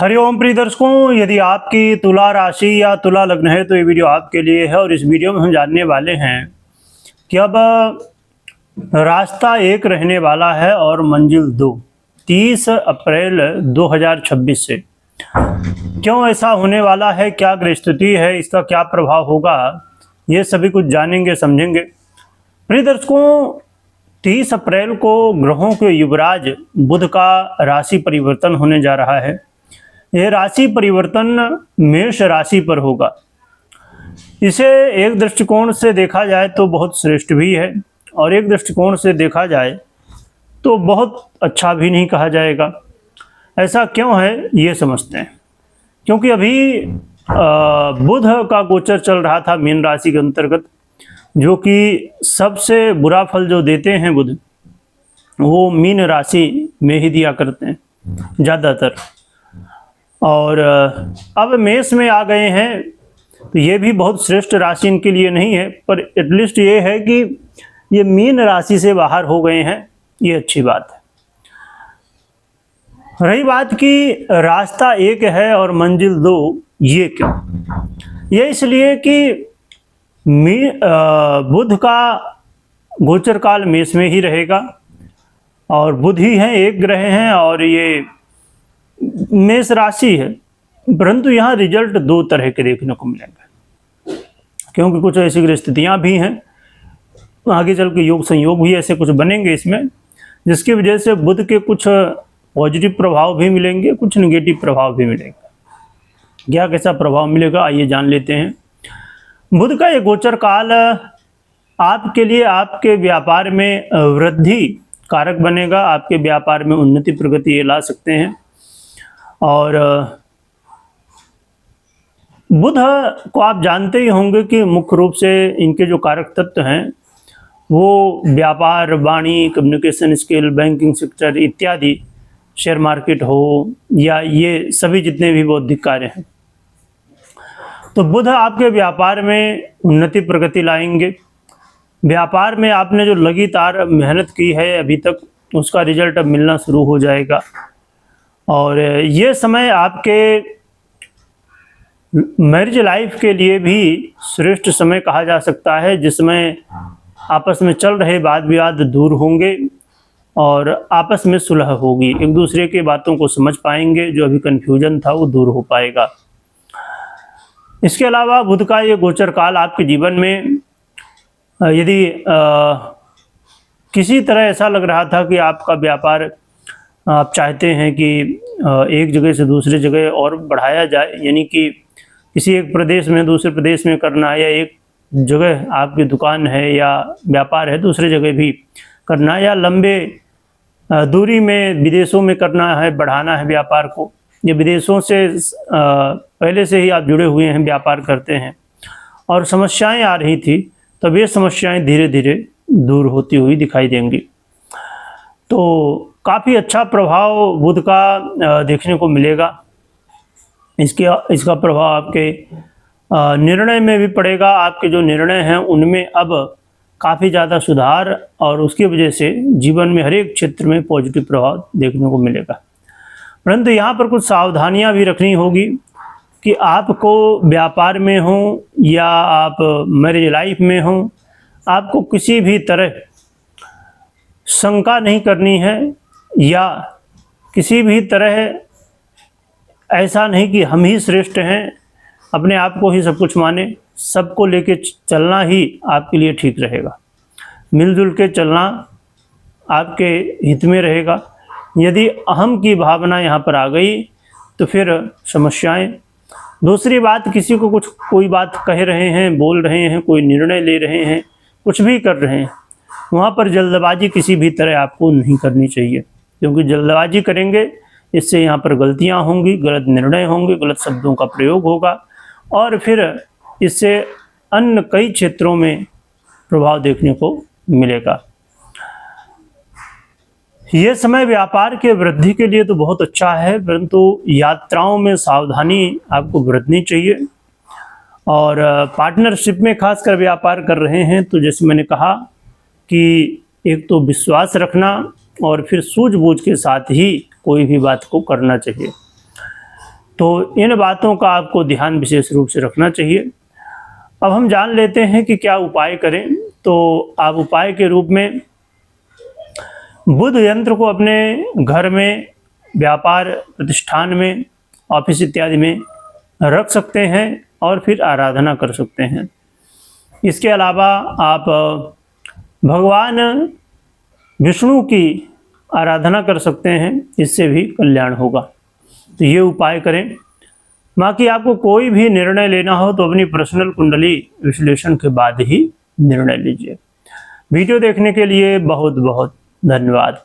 हरिओम प्रिय दर्शकों, यदि आपकी तुला राशि या तुला लग्न है तो ये वीडियो आपके लिए है। और इस वीडियो में हम जानने वाले हैं कि अब रास्ता एक रहने वाला है और मंजिल दो 30 अप्रैल 2026 से। क्यों ऐसा होने वाला है, क्या ग्रहस्थिति है, इसका क्या प्रभाव होगा, ये सभी कुछ जानेंगे समझेंगे। प्रिय दर्शकों, 30 अप्रैल को ग्रहों के युवराज बुध का राशि परिवर्तन होने जा रहा है। यह राशि परिवर्तन मेष राशि पर होगा। इसे एक दृष्टिकोण से देखा जाए तो बहुत श्रेष्ठ भी है और एक दृष्टिकोण से देखा जाए तो बहुत अच्छा भी नहीं कहा जाएगा। ऐसा क्यों है ये समझते हैं। क्योंकि अभी बुध का गोचर चल रहा था मीन राशि के अंतर्गत, जो कि सबसे बुरा फल जो देते हैं बुध, वो मीन राशि में ही दिया करते हैं ज़्यादातर। और अब मेष में आ गए हैं तो ये भी बहुत श्रेष्ठ राशि इनके लिए नहीं है, पर एटलीस्ट ये है कि ये मीन राशि से बाहर हो गए हैं, ये अच्छी बात है। रही बात कि रास्ता एक है और मंजिल दो, ये क्यों? ये इसलिए कि बुध का गोचर काल मेष में ही रहेगा और बुध ही हैं, एक ग्रह हैं और ये मेष राशि है। परंतु यहाँ रिजल्ट दो तरह के देखने को मिलेंगे, क्योंकि कुछ ऐसी ग्रहस्थितियाँ भी हैं, आगे चल के योग संयोग भी ऐसे कुछ बनेंगे इसमें, जिसकी वजह से बुध के कुछ पॉजिटिव प्रभाव भी मिलेंगे, कुछ नेगेटिव प्रभाव भी मिलेंगे। क्या कैसा प्रभाव मिलेगा आइए जान लेते हैं। बुध का ये गोचर काल आपके लिए आपके व्यापार में वृद्धि कारक बनेगा, आपके व्यापार में उन्नति प्रगति ये ला सकते हैं। और बुध को आप जानते ही होंगे कि मुख्य रूप से इनके जो कारक तत्व हैं वो व्यापार, वाणी, कम्युनिकेशन स्किल, बैंकिंग सेक्टर इत्यादि, शेयर मार्केट हो या ये सभी जितने भी बौद्धिक कार्य हैं। तो बुध आपके व्यापार में उन्नति प्रगति लाएंगे। व्यापार में आपने जो लगातार मेहनत की है अभी तक, उसका रिजल्ट अब मिलना शुरू हो जाएगा। और ये समय आपके मैरिज लाइफ के लिए भी श्रेष्ठ समय कहा जा सकता है, जिसमें आपस में चल रहे वाद विवाद दूर होंगे और आपस में सुलह होगी, एक दूसरे की बातों को समझ पाएंगे, जो अभी कन्फ्यूजन था वो दूर हो पाएगा। इसके अलावा बुध का ये गोचर काल आपके जीवन में यदि किसी तरह ऐसा लग रहा था कि आपका व्यापार आप चाहते हैं कि एक जगह से दूसरी जगह और बढ़ाया जाए, यानी कि किसी एक प्रदेश में दूसरे प्रदेश में करना है, या एक जगह आपकी दुकान है या व्यापार है दूसरे जगह भी करना है, या लंबे दूरी में विदेशों में करना है, बढ़ाना है व्यापार को, या विदेशों से पहले से ही आप जुड़े हुए हैं, व्यापार करते हैं और समस्याएं आ रही थी, तब ये समस्याएं धीरे धीरे दूर होती हुई दिखाई देंगी। तो काफ़ी अच्छा प्रभाव बुध का देखने को मिलेगा। इसका प्रभाव आपके निर्णय में भी पड़ेगा। आपके जो निर्णय हैं उनमें अब काफ़ी ज़्यादा सुधार और उसकी वजह से जीवन में हर एक क्षेत्र में पॉजिटिव प्रभाव देखने को मिलेगा। परंतु यहाँ पर कुछ सावधानियाँ भी रखनी होगी कि आपको व्यापार में हो या आप मैरिज लाइफ में हो, आपको किसी भी तरह शंका नहीं करनी है या किसी भी तरह ऐसा नहीं कि हम ही श्रेष्ठ हैं, अपने आप को ही सब कुछ माने। सबको लेके चलना ही आपके लिए ठीक रहेगा। मिलजुल के चलना आपके हित में रहेगा। यदि अहम की भावना यहाँ पर आ गई तो फिर समस्याएं। दूसरी बात, किसी को कुछ कोई बात कह रहे हैं, बोल रहे हैं, कोई निर्णय ले रहे हैं, कुछ भी कर रहे हैं, वहाँ पर जल्दबाजी किसी भी तरह आपको नहीं करनी चाहिए, क्योंकि जल्दबाजी करेंगे इससे यहाँ पर गलतियाँ होंगी, गलत निर्णय होंगे, गलत शब्दों का प्रयोग होगा और फिर इससे अन्य कई क्षेत्रों में प्रभाव देखने को मिलेगा। ये समय व्यापार के वृद्धि के लिए तो बहुत अच्छा है, परंतु यात्राओं में सावधानी आपको बरतनी चाहिए। और पार्टनरशिप में खासकर व्यापार कर रहे हैं तो जैसे मैंने कहा कि एक तो विश्वास रखना और फिर सूझबूझ के साथ ही कोई भी बात को करना चाहिए। तो इन बातों का आपको ध्यान विशेष रूप से रखना चाहिए। अब हम जान लेते हैं कि क्या उपाय करें। तो आप उपाय के रूप में बुध यंत्र को अपने घर में, व्यापार प्रतिष्ठान में, ऑफिस इत्यादि में रख सकते हैं और फिर आराधना कर सकते हैं। इसके अलावा आप भगवान विष्णु की आराधना कर सकते हैं, इससे भी कल्याण होगा। तो ये उपाय करें। बाकी आपको कोई भी निर्णय लेना हो तो अपनी पर्सनल कुंडली विश्लेषण के बाद ही निर्णय लीजिए। वीडियो देखने के लिए बहुत बहुत धन्यवाद।